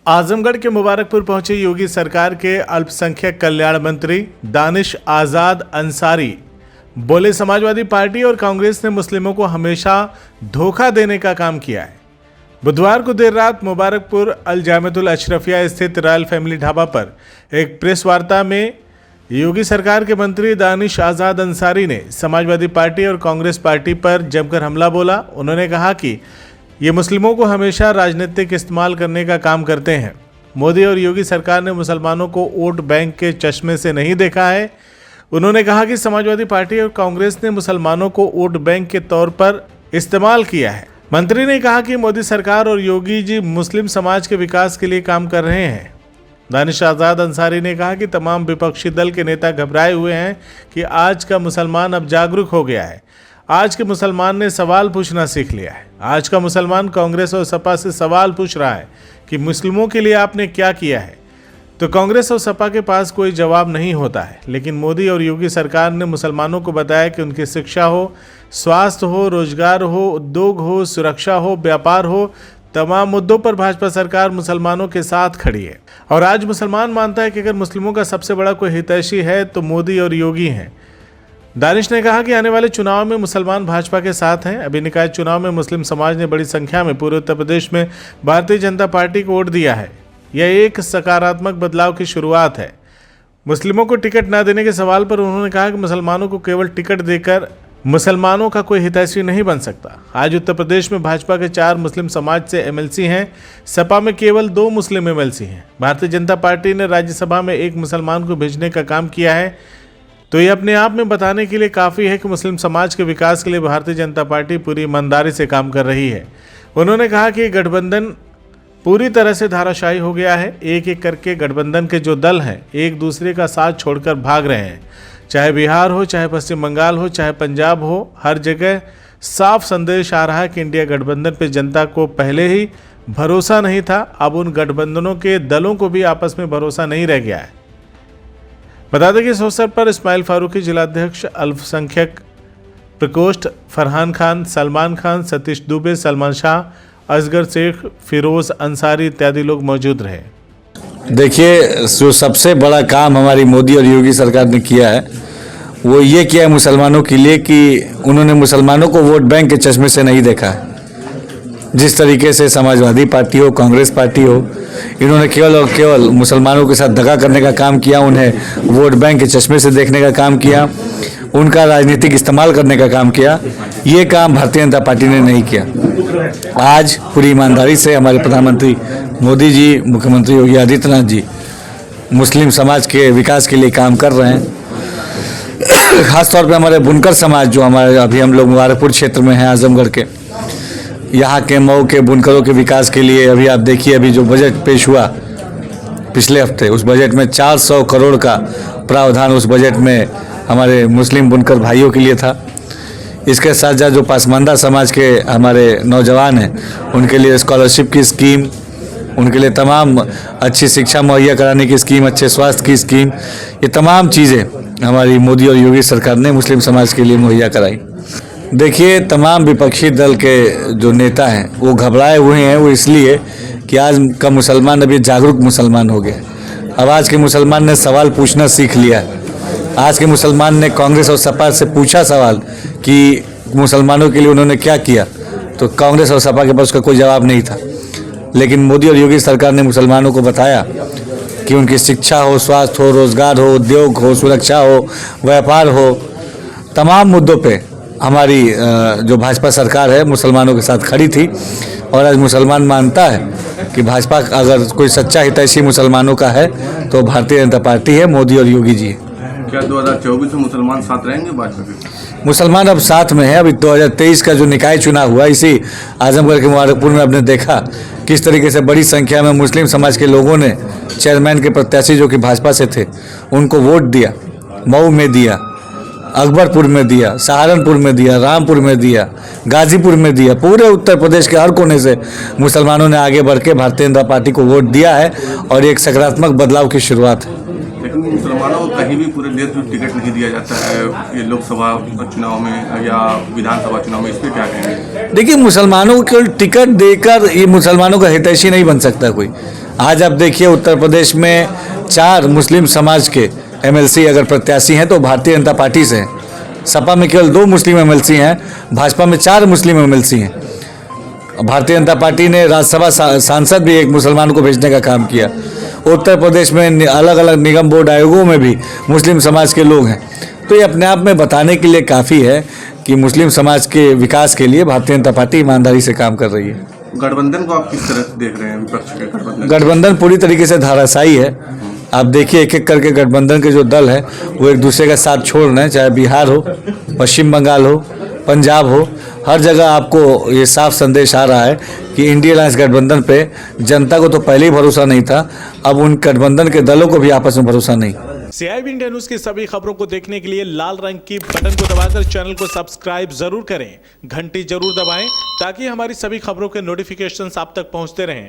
आजमगढ़ के मुबारकपुर पहुंचे योगी सरकार के अल्पसंख्यक कल्याण मंत्री दानिश आजाद अंसारी बोले, समाजवादी पार्टी और कांग्रेस ने मुस्लिमों को हमेशा धोखा देने का काम किया है। बुधवार को देर रात मुबारकपुर अल जामियातुल अशरफिया स्थित रॉयल फैमिली ढाबा पर एक प्रेस वार्ता में योगी सरकार के मंत्री दानिश आजाद अंसारी ने समाजवादी पार्टी और कांग्रेस पार्टी पर जमकर हमला बोला। उन्होंने कहा कि ये मुस्लिमों को हमेशा राजनीतिक इस्तेमाल करने का काम करते हैं। मोदी और योगी सरकार ने मुसलमानों को वोट बैंक के चश्मे से नहीं देखा है। उन्होंने कहा कि समाजवादी पार्टी और कांग्रेस ने मुसलमानों को वोट बैंक के तौर पर इस्तेमाल किया है। मंत्री ने कहा कि मोदी सरकार और योगी जी मुस्लिम समाज के विकास के लिए काम कर रहे हैं। दानिश आजाद अंसारी ने कहा कि तमाम विपक्षी दल के नेता घबराए हुए हैं कि आज का मुसलमान अब जागरूक हो गया है। आज के मुसलमान ने सवाल पूछना सीख लिया है। आज का मुसलमान कांग्रेस और सपा से सवाल पूछ रहा है कि मुस्लिमों के लिए आपने क्या किया है, तो कांग्रेस और सपा के पास कोई जवाब नहीं होता है। लेकिन मोदी और योगी सरकार ने मुसलमानों को बताया कि उनकी शिक्षा हो, स्वास्थ्य हो, रोजगार हो, उद्योग हो, सुरक्षा हो, व्यापार हो, तमाम मुद्दों पर भाजपा सरकार मुसलमानों के साथ खड़ी है। और आज मुसलमान मानता है कि अगर मुस्लिमों का सबसे बड़ा कोई हितैषी है तो मोदी और योगी हैं। दानिश ने कहा कि आने वाले चुनाव में मुसलमान भाजपा के साथ हैं। अभी निकाय चुनाव में मुस्लिम समाज ने बड़ी संख्या में पूरे उत्तर प्रदेश में भारतीय जनता पार्टी को वोट दिया है। यह एक सकारात्मक बदलाव की शुरुआत है। मुस्लिमों को टिकट न देने के सवाल पर उन्होंने कहा कि मुसलमानों को केवल टिकट देकर मुसलमानों का कोई हितैषी नहीं बन सकता। आज उत्तर प्रदेश में भाजपा के 4 मुस्लिम समाज से एमएलसी हैं। सपा में केवल 2 मुस्लिम एमएलसी हैं। भारतीय जनता पार्टी ने राज्यसभा में 1 मुसलमान को भेजने का काम किया है। तो ये अपने आप में बताने के लिए काफ़ी है कि मुस्लिम समाज के विकास के लिए भारतीय जनता पार्टी पूरी ईमानदारी से काम कर रही है। उन्होंने कहा कि गठबंधन पूरी तरह से धाराशायी हो गया है। एक एक करके गठबंधन के जो दल हैं एक दूसरे का साथ छोड़कर भाग रहे हैं। चाहे बिहार हो, चाहे पश्चिम बंगाल हो, चाहे पंजाब हो, हर जगह साफ संदेश आ रहा है कि इंडिया गठबंधन पर जनता को पहले ही भरोसा नहीं था। अब उन गठबंधनों के दलों को भी आपस में भरोसा नहीं रह गया है। बता दें कि इस अवसर पर इस्माइल फारूकी, जिलाध्यक्ष अल्पसंख्यक प्रकोष्ठ, फरहान खान, सलमान खान, सतीश दुबे, सलमान शाह, असगर शेख, फिरोज अंसारी इत्यादि लोग मौजूद रहे। देखिए, जो सबसे बड़ा काम हमारी मोदी और योगी सरकार ने किया है वो ये किया है मुसलमानों के लिए कि उन्होंने मुसलमानों को वोट बैंक के चश्मे से नहीं देखा है। जिस तरीके से समाजवादी पार्टी हो, कांग्रेस पार्टी हो, इन्होंने केवल और केवल मुसलमानों के साथ दगा करने का काम किया, उन्हें वोट बैंक के चश्मे से देखने का काम किया, उनका राजनीतिक इस्तेमाल करने का काम किया। ये काम भारतीय जनता पार्टी ने नहीं किया। आज पूरी ईमानदारी से हमारे प्रधानमंत्री मोदी जी, मुख्यमंत्री योगी आदित्यनाथ जी मुस्लिम समाज के विकास के लिए काम कर रहे हैं। खासतौर पर हमारे बुनकर समाज, जो हमारे अभी हम लोग मुबारकपुर क्षेत्र में हैं आजमगढ़ के, यहाँ के मऊ के बुनकरों के विकास के लिए अभी आप देखिए, अभी जो बजट पेश हुआ पिछले हफ्ते, उस बजट में 400 करोड़ का प्रावधान उस बजट में हमारे मुस्लिम बुनकर भाइयों के लिए था। इसके साथ साथ जो पासमानदा समाज के हमारे नौजवान हैं उनके लिए स्कॉलरशिप की स्कीम, उनके लिए तमाम अच्छी शिक्षा मुहैया कराने की स्कीम, अच्छे स्वास्थ्य की स्कीम, ये तमाम चीज़ें हमारी मोदी और योगी सरकार ने मुस्लिम समाज के लिए मुहैया कराई। देखिए, तमाम विपक्षी दल के जो नेता हैं वो घबराए हुए हैं। वो इसलिए कि आज का मुसलमान अभी जागरूक मुसलमान हो गया। अब आज के मुसलमान ने सवाल पूछना सीख लिया है। आज के मुसलमान ने कांग्रेस और सपा से पूछा सवाल कि मुसलमानों के लिए उन्होंने क्या किया, तो कांग्रेस और सपा के पास उसका कोई जवाब नहीं था। लेकिन मोदी और योगी सरकार ने मुसलमानों को बताया कि उनकी शिक्षा हो, स्वास्थ्य हो, रोजगार हो, उद्योग हो, सुरक्षा हो, व्यापार हो, तमाम मुद्दों पे हमारी जो भाजपा सरकार है मुसलमानों के साथ खड़ी थी। और आज मुसलमान मानता है कि भाजपा अगर कोई सच्चा हितैषी मुसलमानों का है तो भारतीय जनता पार्टी है, मोदी और योगी जी। क्या 2024 में मुसलमान साथ रहेंगे भाजपा के? मुसलमान अब साथ में है। अभी 2023 का जो निकाय चुनाव हुआ, इसी आजमगढ़ के मुबारकपुर में आपने देखा किस तरीके से बड़ी संख्या में मुस्लिम समाज के लोगों ने चेयरमैन के प्रत्याशी जो कि भाजपा से थे उनको वोट दिया। मऊ में दिया, अकबरपुर में दिया, सहारनपुर में दिया, रामपुर में दिया, गाजीपुर में दिया। पूरे उत्तर प्रदेश के हर कोने से मुसलमानों ने आगे बढ़ के भारतीय जनता पार्टी को वोट दिया है और एक सकारात्मक बदलाव की शुरुआत है। लेकिन मुसलमानों को कहीं भी पूरे देश में टिकट नहीं दिया जाता है, ये लोकसभा चुनाव में या विधानसभा चुनाव में, इस पर क्या कहेंगे? देखिए, मुसलमानों को टिकट देकर ये मुसलमानों का हितैषी नहीं बन सकता कोई। आज आप देखिए उत्तर प्रदेश में 4 मुस्लिम समाज के एमएलसी अगर प्रत्याशी हैं तो भारतीय जनता पार्टी से हैं। सपा में केवल 2 मुस्लिम एमएलसी हैं, भाजपा में 4 मुस्लिम एमएलसी हैं। भारतीय जनता पार्टी ने राज्यसभा सांसद भी एक मुसलमान को भेजने का काम किया। उत्तर प्रदेश में अलग अलग निगम बोर्ड आयोगों में भी मुस्लिम समाज के लोग हैं। तो ये अपने आप में बताने के लिए काफ़ी है कि मुस्लिम समाज के विकास के लिए भारतीय जनता पार्टी ईमानदारी से काम कर रही है। गठबंधन को आप किस तरह से देख रहे हैं, विपक्ष के गठबंधन? गठबंधन पूरी तरीके से धाराशायी है। आप देखिए एक एक करके गठबंधन के जो दल है वो एक दूसरे का साथ छोड़ रहे हैं, चाहे बिहार हो, पश्चिम बंगाल हो, पंजाब हो, हर जगह आपको ये साफ संदेश आ रहा है कि इंडिया अलायंस गठबंधन पे जनता को तो पहले ही भरोसा नहीं था, अब उन गठबंधन के दलों को भी आपस में भरोसा नहीं। CIB इंडिया न्यूज की सभी खबरों को देखने के लिए लाल रंग की बटन को दबाकर चैनल को सब्सक्राइब जरूर करें, घंटी जरूर दबाएं ताकि हमारी सभी खबरों के नोटिफिकेशंस आप तक पहुंचते रहें।